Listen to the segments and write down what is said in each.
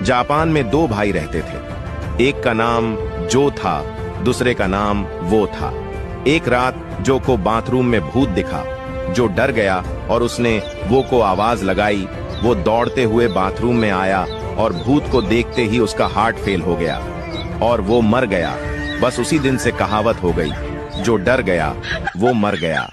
Japan में दो भाई रहते थे। एक का नाम जो था, दूसरे का नाम वो था। एक रात जो को बाथरूम में भूत दिखा। जो डर गया और उसने वो को आवाज लगाई। वो दौड़ते हुए बाथरूम में आया और भूत को देखते ही उसका हार्ट फेल हो गया और वो मर गया। बस उसी दिन से कहावत हो गई, जो डर गया वो मर गया।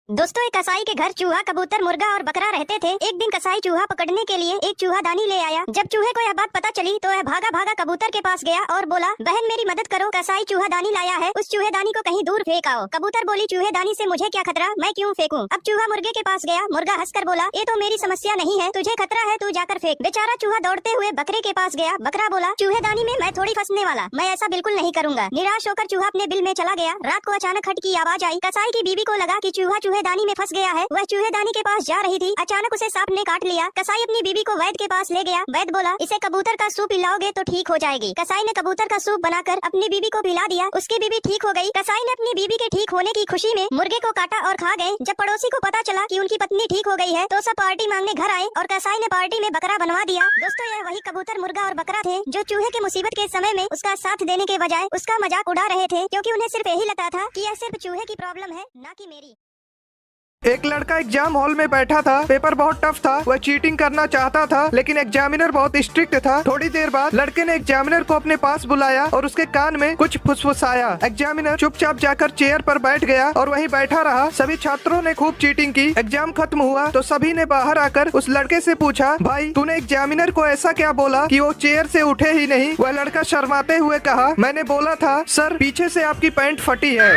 दोस्तों, एक कसाई के घर चूहा, कबूतर, मुर्गा और बकरा रहते थे। एक दिन कसाई चूहा पकड़ने के लिए एक चूहादानी ले आया। जब चूहे को यह बात पता चली तो वह भागा भागा कबूतर के पास गया और बोला, बहन मेरी मदद करो, कसाई चूहादानी लाया है, उस चूहेदानी को कहीं दूर फेंक आओ। कबूतर बोली, चूहेदानी से मुझे क्या खतरा, मैं क्यों फेंकूं? अब चूहा मुर्गे के पास गया। मुर्गा हंसकर बोला, ये तो मेरी समस्या नहीं है, तुझे खतरा है, तू जाकर फेंक। बेचारा चूहा दौड़ते हुए बकरे के पास गया। बकरा बोला, चूहेदानी में मैं थोड़ी फंसने वाला, मैं ऐसा बिल्कुल नहीं करूंगा। निराश होकर चूहा अपने बिल में चला गया। रात को अचानक खट की आवाज आई। कसाई की बीवी को लगा कि चूहा चूहेदानी में फंस गया है। वह चूहेदानी के पास जा रही थी, अचानक उसे सांप ने काट लिया। कसाई अपनी बीवी को वैद्य के पास ले गया। वैद्य बोला, इसे कबूतर का सूप पिलाओगे तो ठीक हो जाएगी। कसाई ने कबूतर का सूप बनाकर अपनी बीवी को पिला दिया। उसकी बीवी ठीक हो गई। कसाई ने अपनी बीवी के ठीक होने की खुशी में मुर्गे को काटा और खा गए। जब पड़ोसी को पता चला कि उनकी पत्नी ठीक हो गई है तो सब पार्टी मांगने घर आए और कसाई ने पार्टी में बकरा बनवा दिया। दोस्तों, यह वही कबूतर, मुर्गा और बकरा थे जो चूहे के मुसीबत के समय में उसका साथ देने के बजाय उसका मजाक उड़ा रहे थे, क्योंकि उन्हें सिर्फ यही लगता था कि यह सिर्फ चूहे की प्रॉब्लम है, न कि मेरी। एक लड़का एग्जाम हॉल में बैठा था। पेपर बहुत टफ था। वह चीटिंग करना चाहता था लेकिन एग्जामिनर बहुत स्ट्रिक्ट था। थोड़ी देर बाद लड़के ने एग्जामिनर को अपने पास बुलाया और उसके कान में कुछ फुसफुसाया। एग्जामिनर चुपचाप जाकर चेयर पर बैठ गया और वहीं बैठा रहा। सभी छात्रों ने खूब चीटिंग की। एग्जाम खत्म हुआ तो सभी ने बाहर आकर उस लड़के से पूछा, भाई तूने एग्जामिनर को ऐसा क्या बोला कि वो चेयर से उठे ही नहीं? वह लड़का शर्माते हुए कहा, मैंने बोला था सर, पीछे से आपकी पैंट फटी है।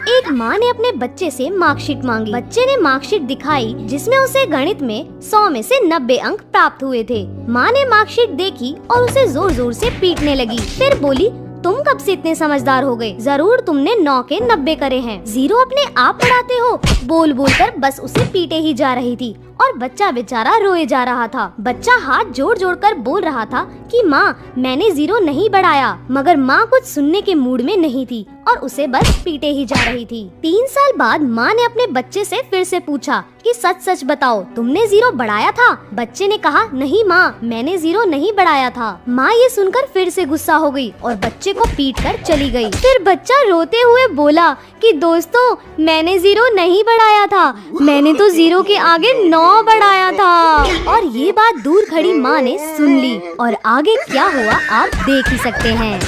एक माँ ने अपने बच्चे से मार्कशीट मांगी। बच्चे ने मार्कशीट दिखाई जिसमें उसे गणित में 100 में से 90 अंक प्राप्त हुए थे। माँ ने मार्कशीट देखी और उसे जोर जोर से पीटने लगी। फिर बोली, तुम कब से इतने समझदार हो गए? जरूर तुमने 9 के 90 करे हैं। जीरो अपने आप पढ़ाते हो? बोल बोल कर बस उसे पीटे ही जा रही थी और बच्चा बेचारा रोए जा रहा था। बच्चा हाथ जोड़ जोड़ कर बोल रहा था कि माँ, मैंने जीरो नहीं बढ़ाया, मगर माँ कुछ सुनने के मूड में नहीं थी और उसे बस पीटे ही जा रही थी। 3 साल बाद माँ ने अपने बच्चे से फिर से पूछा कि सच सच बताओ, तुमने जीरो बढ़ाया था? बच्चे ने कहा, नहीं माँ, मैंने जीरो नहीं बढ़ाया था। माँ ये सुनकर फिर से गुस्सा हो गई और बच्चे को पीट कर चली गई। फिर बच्चा रोते हुए बोला कि दोस्तों, मैंने जीरो नहीं बढ़ाया था, मैंने तो जीरो के आगे 9 बढ़ाया था। और ये बात दूर खड़ी माँ ने सुन ली और आगे क्या हुआ आप देख ही सकते हैं।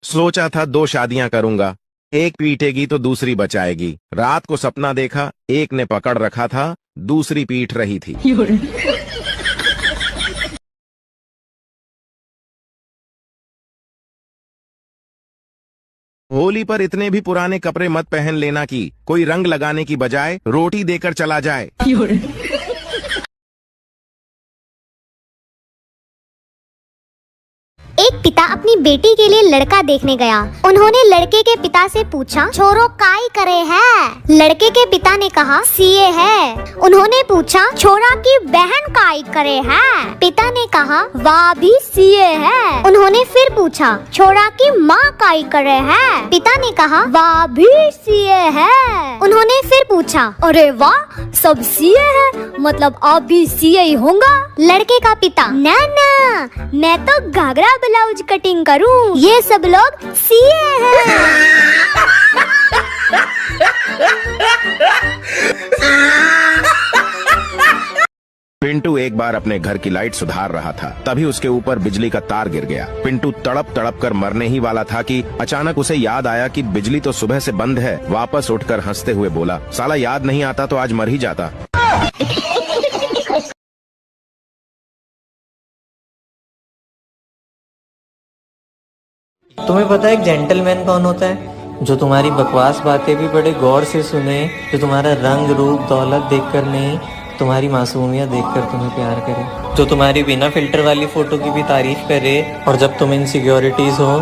सोचा था 2 शादियां करूंगा, एक पीटेगी तो दूसरी बचाएगी। रात को सपना देखा, एक ने पकड़ रखा था, दूसरी पीट रही थी। होली पर इतने भी पुराने कपड़े मत पहन लेना कि कोई रंग लगाने की बजाय रोटी देकर चला जाए। एक पिता अपनी बेटी के लिए लड़का देखने गया। उन्होंने लड़के के पिता से पूछा, छोरो काई करे है? लड़के के पिता ने कहा, सीए है। उन्होंने पूछा, छोरा की बहन काई करे है? पिता ने कहा, वाह भी सीए है। उन्होंने फिर पूछा, छोरा की माँ काई करे है? पिता ने कहा, वाह भी सीए है। उन्होंने फिर पूछा, अरे वाह, सब सीए है, मतलब आप भी सीए ही होगा? लड़के का पिता, ना ना, मैं तो घाघरा ब्लाउज कटिंग करूं, ये सब लोग सीए हैं। पिंटू एक बार अपने घर की लाइट सुधार रहा था, तभी उसके ऊपर बिजली का तार गिर गया। पिंटू तड़प तड़प कर मरने ही वाला था कि अचानक उसे याद आया कि बिजली तो सुबह से बंद है। वापस उठकर हंसते हुए बोला, साला याद नहीं आता तो आज मर ही जाता। तुम्हें पता है एक जेंटलमैन कौन होता है? जो तुम्हारी बकवास बातें भी बड़े गौर से सुने, जो तुम्हारा रंग रूप दौलत देखकर नहीं, तुम्हारी मासूमियत देखकर तुम्हें प्यार करे, जो तुम्हारी बिना फिल्टर वाली फोटो की भी तारीफ करे और जब तुम इनसिक्योरिटीज हो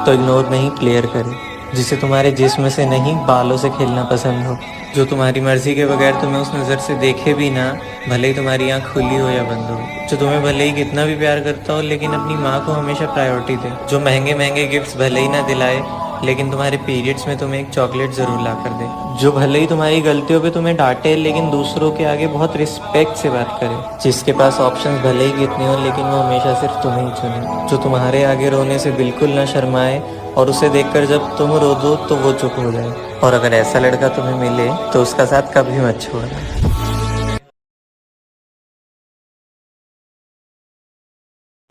तो इग्नोर नहीं क्लियर करे, जिसे तुम्हारे जिस्म से नहीं बालों से खेलना पसंद हो, जो तुम्हारी मर्जी के बगैर तुम्हें उस नज़र से देखे भी ना, भले ही तुम्हारी आँख खुली हो या बंद हो, जो तुम्हें भले ही कितना भी प्यार करता हो लेकिन अपनी माँ को हमेशा प्रायोरिटी दे, जो महंगे महंगे गिफ्ट्स भले ही ना दिलाए लेकिन तुम्हारे पीरियड्स में तुम्हें एक चॉकलेट जरूर ला कर दे, जो भले ही तुम्हारी गलतियों पे तुम्हें डांटे लेकिन दूसरों के आगे बहुत रिस्पेक्ट से बात करे, जिसके पास ऑप्शंस भले ही कितने हो लेकिन वो हमेशा सिर्फ तुम्हें ही चुने, जो तुम्हारे आगे रोने से बिल्कुल ना शर्माए और उसे देखकर जब तुम रो दो तो वो चुप हो जाए। और अगर ऐसा लड़का तुम्हें मिले तो उसका साथ कभी मत छोड़ना।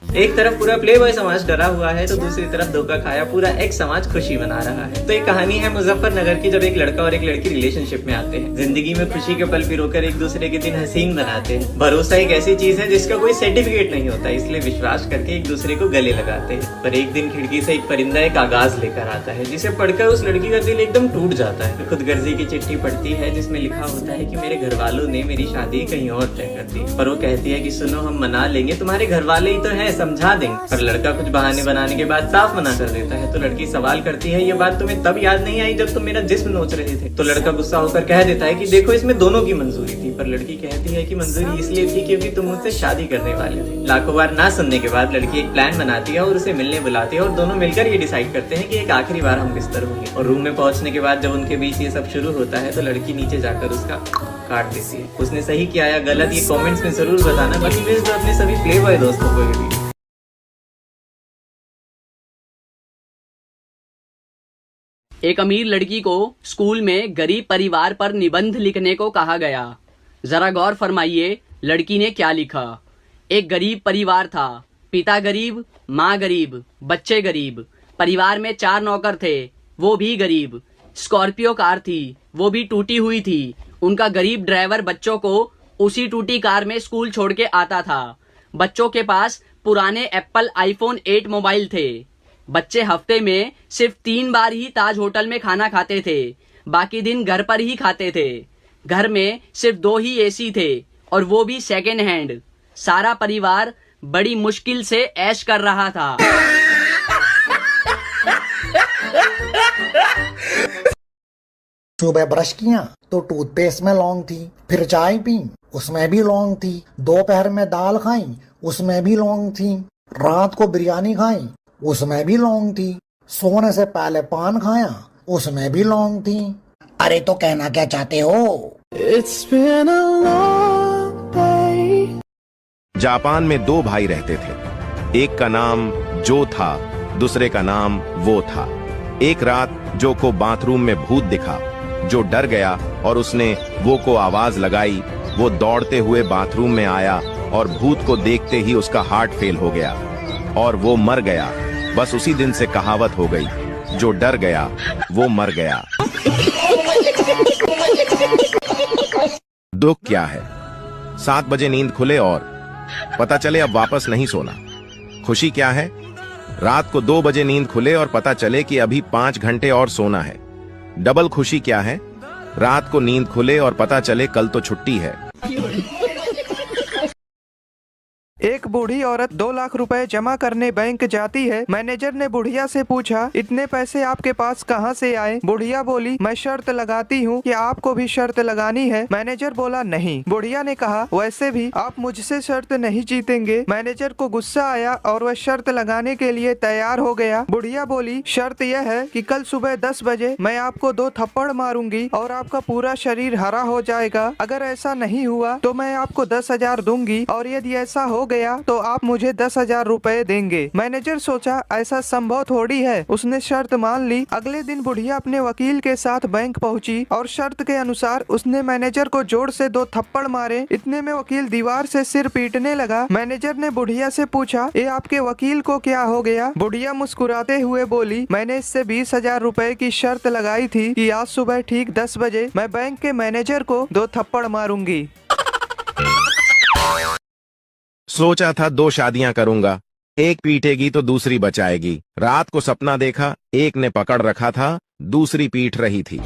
एक तरफ पूरा प्लेबॉय समाज डरा हुआ है तो दूसरी तरफ धोखा खाया पूरा एक्स समाज खुशी मना रहा है। तो एक कहानी है मुजफ्फरनगर की, जब एक लड़का और एक लड़की रिलेशनशिप में आते हैं। जिंदगी में खुशी के पल पिरोकर एक दूसरे के दिन हसीन बनाते हैं। भरोसा एक ऐसी चीज है जिसका कोई सर्टिफिकेट नहीं होता, इसलिए विश्वास करके एक दूसरे को गले लगाते हैं। पर एक दिन खिड़की से एक परिंदा एक कागज लेकर आता है, जिसे पढ़कर उस लड़की का दिल एकदम टूट जाता है। खुदगर्जी की चिट्ठी पढ़ती है जिसमें लिखा होता है कि मेरे घर वालों ने मेरी शादी कहीं और तय कर दी। पर वो कहती है कि सुनो, हम मना लेंगे, तुम्हारे घर वाले ही तो है, समझा देंगे। पर लड़का कुछ बहाने बनाने के बाद साफ मना कर देता है। तो लड़की सवाल करती है, ये बात तुम्हें तब याद नहीं आई जब तुम मेरा जिस्म नोच रहे थे? तो लड़का गुस्सा होकर कह देता है कि देखो, इसमें दोनों की मंजूरी थी। पर लड़की कहती है कि मंजूरी इसलिए थी क्योंकि तुम मुझसे शादी करने वाले थे। लाखों बार ना सुनने के बाद लड़की एक प्लान बनाती है और उसे मिलने बुलाती है और दोनों मिलकर ये डिसाइड करते हैं कि एक आखिरी बार हम बिस्तर होंगे। और रूम में पहुंचने के बाद जब उनके बीच ये सब शुरू होता है तो लड़की नीचे जाकर उसका काट देती है। उसने सही किया या गलत ये कमेंट्स में जरूर बताना। बाकी भेज दो अपने सभी प्लेबॉय दोस्तों को ये वीडियो। एक अमीर लड़की को स्कूल में गरीब परिवार पर निबंध लिखने को कहा गया। जरा गौर फरमाइए लड़की ने क्या लिखा। एक गरीब परिवार था, पिता गरीब, माँ गरीब, बच्चे गरीब। परिवार में 4 नौकर थे, वो भी गरीब। स्कॉर्पियो कार थी, वो भी टूटी हुई थी। उनका गरीब ड्राइवर बच्चों को उसी टूटी कार में स्कूल छोड़ के आता था। बच्चों के पास पुराने एप्पल आईफोन 8 मोबाइल थे। बच्चे हफ्ते में सिर्फ 3 बार ही ताज होटल में खाना खाते थे, बाकी दिन घर पर ही खाते थे। घर में सिर्फ 2 ही एसी थे और वो भी सेकेंड हैंड। सारा परिवार बड़ी मुश्किल से ऐश कर रहा था। सुबह ब्रश किया तो टूथपेस्ट में लौंग थी, फिर चाय पी उसमें भी लौंग थी, दोपहर में दाल खाई उसमें भी लौंग थी, रात को बिरयानी खाई उसमें भी लौंग थी, सोने से पहले पान खाया उसमें भी लौंग थी। अरे तो कहना क्या चाहते हो? It's been a long day. Japan में 2 भाई रहते थे। एक का नाम जो था, दूसरे का नाम वो था। एक रात जो को बाथरूम में भूत दिखा। जो डर गया और उसने वो को आवाज लगाई। वो दौड़ते हुए बाथरूम में आया और भूत को देखते ही उसका हार्ट फेल हो गया और वो मर गया। बस उसी दिन से कहावत हो गई, जो डर गया वो मर गया। दुख क्या है? 7 बजे नींद खुले और पता चले अब वापस नहीं सोना। खुशी क्या है? रात को 2 बजे नींद खुले और पता चले कि अभी 5 घंटे और सोना है। डबल खुशी क्या है? रात को नींद खुले और पता चले कल तो छुट्टी है। एक बूढ़ी औरत 2 लाख रुपए जमा करने बैंक जाती है। मैनेजर ने बुढ़िया से पूछा, इतने पैसे आपके पास कहाँ से आए? बुढ़िया बोली, मैं शर्त लगाती हूँ कि आपको भी शर्त लगानी है। मैनेजर बोला, नहीं। बुढ़िया ने कहा, वैसे भी आप मुझसे शर्त नहीं जीतेंगे। मैनेजर को गुस्सा आया और वह शर्त लगाने के लिए तैयार हो गया। बुढ़िया बोली, शर्त यह है कि कल सुबह 10 बजे मैं आपको 2 थप्पड़ मारूंगी और आपका पूरा शरीर हरा हो जाएगा। अगर ऐसा नहीं हुआ तो मैं आपको 10,000 दूंगी और यदि ऐसा हो गया तो आप मुझे 10,000 रुपए देंगे। मैनेजर सोचा ऐसा संभव थोड़ी है। उसने शर्त मान ली। अगले दिन बुढ़िया अपने वकील के साथ बैंक पहुंची और शर्त के अनुसार उसने मैनेजर को जोर से 2 थप्पड़ मारे। इतने में वकील दीवार से सिर पीटने लगा। मैनेजर ने बुढ़िया से पूछा, ये आपके वकील को क्या हो गया? बुढ़िया मुस्कुराते हुए बोली, मैंने इससे 20,000 रुपए की शर्त लगाई थी कि आज सुबह ठीक 10 बजे मैं बैंक के मैनेजर को 2 थप्पड़ मारूंगी। सोचा था 2 शादियां करूंगा, एक पीटेगी तो दूसरी बचाएगी। रात को सपना देखा, एक ने पकड़ रखा था, दूसरी पीट रही थी।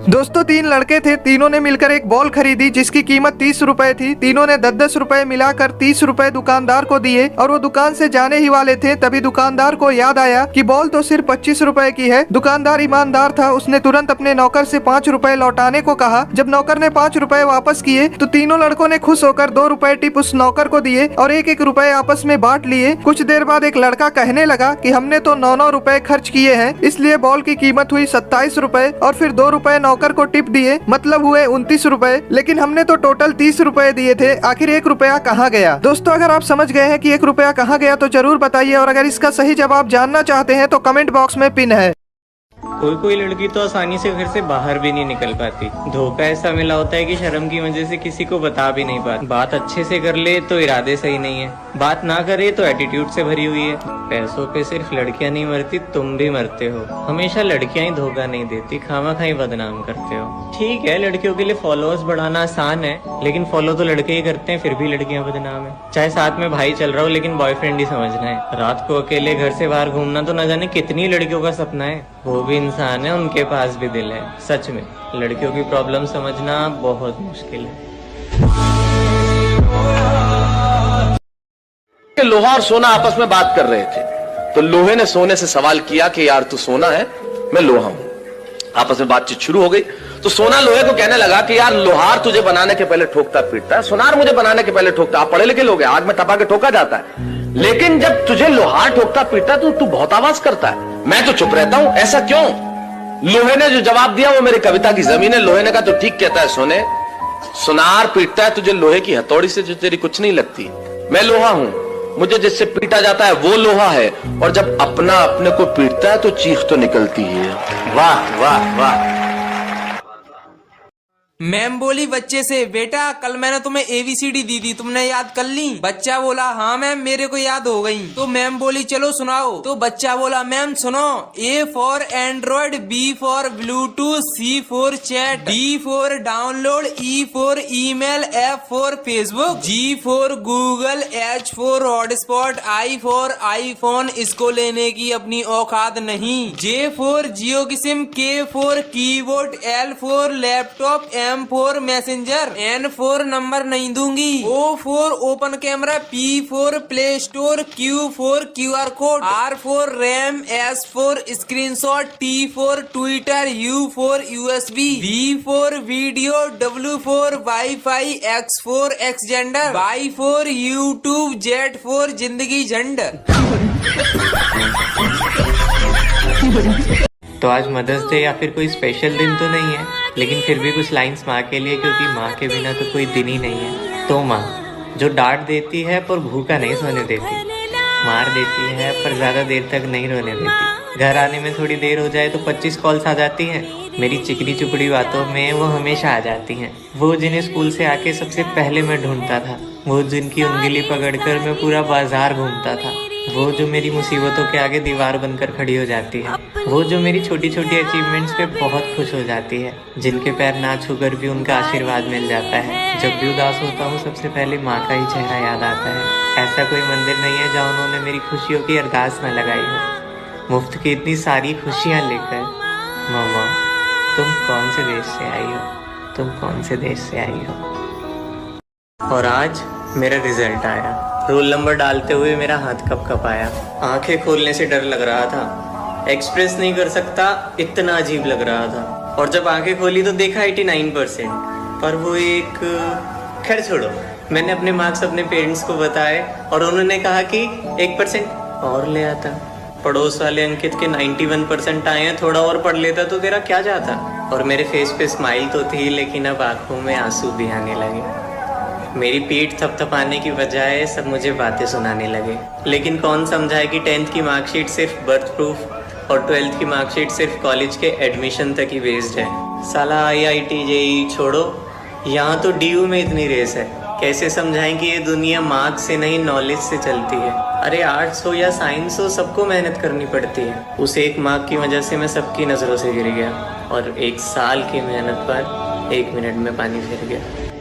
दोस्तों 3 लड़के थे, तीनों ने मिलकर एक बॉल खरीदी जिसकी कीमत 30 रुपए थी। तीनों ने 10-10 रुपए मिलाकर 30 रुपए दुकानदार को दिए और वो दुकान से जाने ही वाले थे, तभी दुकानदार को याद आया कि बॉल तो सिर्फ 25 रुपए की है। दुकानदार ईमानदार था, उसने तुरंत अपने नौकर से 5 रुपए लौटाने को कहा। जब नौकर ने 5 रुपए वापस किए तो तीनों लड़कों ने खुश होकर 2 रुपए टिप उस नौकर को दिए और 1-1 रुपए आपस में बांट लिए। कुछ देर बाद एक लड़का कहने लगा कि हमने तो 9-9 रुपए खर्च किए हैं, इसलिए बॉल की कीमत हुई 27 रुपए और फिर 2 रुपए नौकर को टिप दिए, मतलब हुए 29 रुपए। लेकिन हमने तो टोटल 30 रुपए दिए थे, आखिर 1 रुपया कहाँ गया? दोस्तों अगर आप समझ गए हैं कि 1 रुपया कहाँ गया तो जरूर बताइए, और अगर इसका सही जवाब जानना चाहते हैं तो कमेंट बॉक्स में पिन है। कोई कोई लड़की तो आसानी से घर से बाहर भी नहीं निकल पाती। धोखा ऐसा मिला होता है कि शर्म की वजह से किसी को बता भी नहीं पाती। बात अच्छे से कर ले तो इरादे सही नहीं है, बात ना करे तो एटीट्यूड से भरी हुई है। पैसों पे सिर्फ लड़कियां नहीं मरती, तुम भी मरते हो। हमेशा लड़कियां ही धोखा नहीं देती, खामा-खा ही बदनाम करते हो। ठीक है, लड़कियों के लिए फॉलोअर्स बढ़ाना आसान है, लेकिन फॉलो तो लड़के ही करते हैं, फिर भी लड़कियां बदनाम है। चाहे साथ में भाई चल रहा हो, लेकिन बॉयफ्रेंड ही समझना है। रात को अकेले घर से बाहर घूमना तो न जाने कितनी लड़कियों का सपना है। वो भी इंसान है, उनके पास भी दिल है। सच में लड़कियों की प्रॉब्लम समझना बहुत मुश्किल है। लोहा और सोना आपस में बात कर रहे थे, तो लोहे ने सोने से सवाल किया कि यार तू सोना है, मैं लोहा हूं। आपस में बातचीत शुरू हो गई तो सोना लोहे को कहने लगा कि यार लोहार तुझे बनाने के पहले ठोकता पीटता है, सोनार मुझे बनाने के पहले ठोकता। आप पढ़े लिखे लोग हैं, आग में तपा के ठोका जाता है, लेकिन जब तुझे लोहार ठोकता पीटता तो तू बहुत आवाज करता है, मैं तो चुप रहता हूं, ऐसा क्यों? लोहे ने जो जवाब दिया वो मेरी कविता की जमीन है। लोहे ने कहा तो ठीक कहता है सोने, सोनार पीटता है तुझे लोहे की हथौड़ी से जो तेरी कुछ नहीं लगती। मैं लोहा हूं, मुझे जिससे पीटा जाता है वो लोहा है, और जब अपना अपने को पीटता है तो चीख तो निकलती है। वाह वाह वाह। मैम बोली बच्चे से, बेटा कल मैंने तुम्हें ABCD दी थी, तुमने याद कर ली? बच्चा बोला हाँ मैम मेरे को याद हो गई। तो मैम बोली चलो सुनाओ। तो बच्चा बोला मैम सुनो, A for Android, B for Bluetooth, C for chat, D for download, E for email, F for Facebook, G for Google, H for hotspot, I for iPhone, इसको लेने की अपनी औकात नहीं, J फॉर जियो की सिम, K for keyboard, L for laptop, M for messenger, N for number नहीं दूंगी, O for open camera, P for play store, Q for QR code, R for RAM, S for screenshot, T for Twitter, U for USB, V for video, W for wifi, X for Xender, Y for YouTube, Z for जिंदगी झंड। तो आज mother's day या फिर कोई special दिन तो नहीं है, लेकिन फिर भी कुछ लाइंस माँ के लिए, क्योंकि माँ के बिना तो कोई दिन ही नहीं है। तो माँ जो डांट देती है पर भूखा नहीं सोने देती, मार देती है पर ज्यादा देर तक नहीं रोने देती, घर आने में थोड़ी देर हो जाए तो 25 कॉल्स आ जाती हैं, मेरी चिकनी चुपड़ी बातों में वो हमेशा आ जाती हैं, वो जिन्हें स्कूल से आके सबसे पहले मैं ढूंढता था, वो जिनकी उंगली पकड़कर मैं पूरा बाजार घूमता था, वो जो मेरी मुसीबतों के आगे दीवार बनकर खड़ी हो जाती है, वो जो मेरी छोटी छोटी अचीवमेंट्स पे बहुत खुश हो जाती है, जिनके पैर ना छूकर भी उनका आशीर्वाद मिल जाता है। जब भी उदास होता हूँ सबसे पहले माँ का ही चेहरा याद आता है। ऐसा कोई मंदिर नहीं है जहाँ उन्होंने मेरी खुशियों की अरदास न लगाई हो। मुफ्त की इतनी सारी खुशियाँ लेकर मामा तुम कौन से देश से आई हो, तुम कौन से देश से आई हो। और आज मेरा रिजल्ट आया, रोल नंबर डालते हुए मेरा हाथ कँपाया, आंखें खोलने से डर लग रहा था, एक्सप्रेस नहीं कर सकता इतना अजीब लग रहा था, और जब आंखें खोली तो देखा 89%, पर वो एक खैर छोड़ो, मैंने अपने मार्क्स अपने पेरेंट्स को बताए और उन्होंने कहा कि 1% और ले आता। पड़ोस वाले अंकित के 91% आए हैं, थोड़ा और पढ़ लेता तो तेरा क्या जाता। और मेरे फेस पे स्माइल तो थी, लेकिन अब आंखों में आंसू भी आने लगे। मेरी पीठ थपथपाने की बजाय सब मुझे बातें सुनाने लगे। लेकिन कौन समझाए कि 10th की मार्कशीट सिर्फ बर्थ प्रूफ और 12th की मार्कशीट सिर्फ कॉलेज के एडमिशन तक ही बेस्ड है। साला IIT JEE छोड़ो, यहाँ तो DU में इतनी रेस है। कैसे समझाएं कि ये दुनिया मार्क्स से नहीं नॉलेज से चलती है। अरे आर्ट्स हो या साइंस हो, सबको मेहनत करनी पड़ती है। उस एक मार्क की वजह से मैं सबकी नज़रों से गिर गया और 1 साल की मेहनत पर 1 मिनट में पानी फिर गया।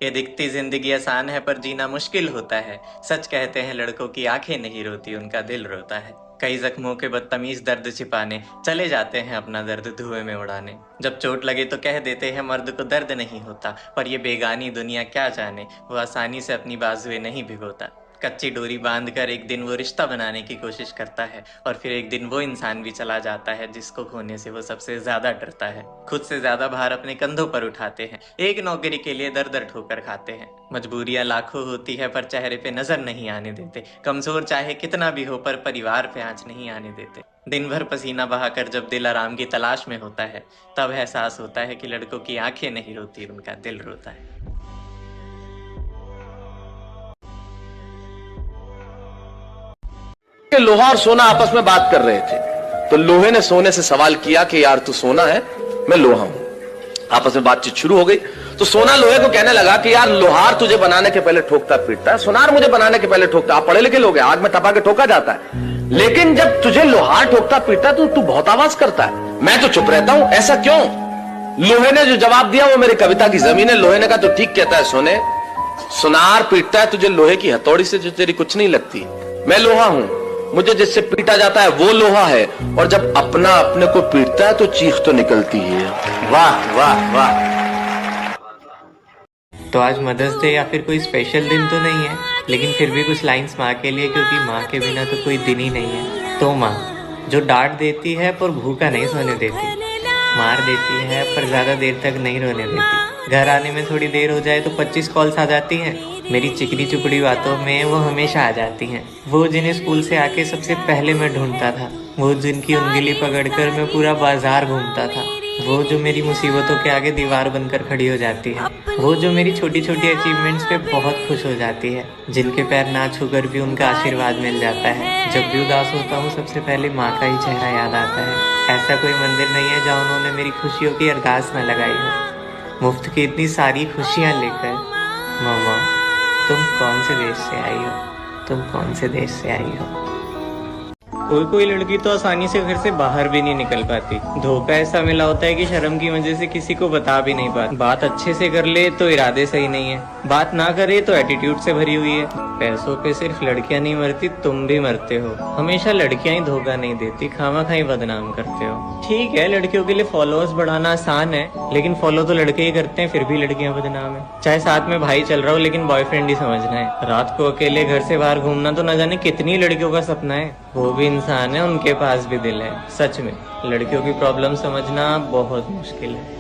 ये दिखती जिंदगी आसान है पर जीना मुश्किल होता है। सच कहते हैं लड़कों की आंखें नहीं रोती, उनका दिल रोता है। कई जख्मों के बदतमीज दर्द छिपाने चले जाते हैं अपना दर्द धुएं में उड़ाने। जब चोट लगे तो कह देते हैं मर्द को दर्द नहीं होता, पर ये बेगानी दुनिया क्या जाने, वो आसानी से अपनी बाजुएं नहीं भिगोता। कच्ची डोरी बांधकर एक दिन वो रिश्ता बनाने की कोशिश करता है और फिर एक दिन वो इंसान भी चला जाता है जिसको खोने से वो सबसे ज्यादा डरता है। खुद से ज्यादा भार अपने कंधों पर उठाते हैं, एक नौकरी के लिए दर दर ठोकर खाते हैं। मजबूरियां लाखों होती है पर चेहरे पे नजर नहीं आने देते। कमजोर चाहे कितना भी हो पर परिवार पे आंच नहीं आने देते। दिन भर पसीना बहाकर जब दिल आराम की तलाश में होता है, तब एहसास होता है कि लड़कों की आंखें नहीं रोती, उनका दिल रोता है। लोहा और सोना आपस में बात कर रहे थे, तो लोहे ने सोने से सवाल किया कि यार तू सोना है, मैं लोहा हूं। आपस में बातचीत शुरू हो गई तो सोना लोहे को कहने लगा कि यार लोहार तुझे बनाने के पहले ठोकता पीटता है, सुनार मुझे बनाने के पहले ठोकता। आप पढ़े लिखे लोग हैं, आग में तपा के ठोका जाता है, लेकिन जब तुझे लोहार ठोकता पीटता तो तू बहुत आवाज करता है, मैं तो चुप रहता हूं, ऐसा क्यों? लोहे ने जो जवाब दिया वो मेरी कविता की जमीन है। लोहे ने कहा तो ठीक कहता है सोने, सुनार पीटता है तुझे लोहे की हथौड़ी से जो तेरी कुछ नहीं लगती, मैं लोहा हूं, मुझे जिससे पीटा जाता है वो लोहा है, और जब अपना अपने को पीटता है तो चीख तो निकलती है। वाह वाह वाह। तो आज मदर्स डे या फिर कोई स्पेशल दिन तो नहीं है, लेकिन फिर भी कुछ लाइंस माँ के लिए, क्योंकि माँ के बिना तो कोई दिन ही नहीं है। तो माँ जो डांट देती है पर भूखा नहीं सोने देती, मार देती है पर ज्यादा देर तक नहीं रोने देती, घर आने में थोड़ी देर हो जाए तो 25 कॉल्स आ जाती हैं, मेरी चिकनी चुपड़ी बातों में वो हमेशा आ जाती हैं, वो जिन्हें स्कूल से आके सबसे पहले मैं ढूंढता था, वो जिनकी उंगली पकड़कर मैं पूरा बाजार घूमता था, वो जो मेरी मुसीबतों के आगे दीवार बनकर खड़ी हो जाती है, वो जो मेरी छोटी छोटी अचीवमेंट्स पे बहुत खुश हो जाती है, जिनके पैर ना छूकर भी उनका आशीर्वाद मिल जाता है। जब भी उदास होता हूँ सबसे पहले माँ का ही चेहरा याद आता है। ऐसा कोई मंदिर नहीं है जहाँ उन्होंने मेरी खुशियों की अरदास न लगाई हो। मुफ्त की इतनी सारी खुशियाँ लेकर मामा तुम कौन से देश से आई हो, तुम कौन से देश से आई हो। कोई लड़की तो आसानी से घर से बाहर भी नहीं निकल पाती, धोखा ऐसा मिला होता है कि शर्म की वजह से किसी को बता भी नहीं पाती। बात अच्छे से कर ले तो इरादे सही नहीं है, बात ना करे तो एटीट्यूड से भरी हुई है। पैसों पे सिर्फ लड़कियां नहीं मरती, तुम भी मरते हो। हमेशा लड़कियां ही धोखा नहीं देती, खामा खाई बदनाम करते हो। ठीक है लड़कियों के लिए फॉलोअर्स बढ़ाना आसान है, लेकिन फॉलो तो लड़के ही करते हैं, फिर भी लड़कियां बदनाम है। चाहे साथ में भाई चल रहा हो लेकिन बॉयफ्रेंड ही समझना है। रात को अकेले घर से बाहर घूमना तो न जाने कितनी लड़कियों का सपना है। वो भी इंसान है, उनके पास भी दिल है। सच में लड़कियों की प्रॉब्लम समझना बहुत मुश्किल है।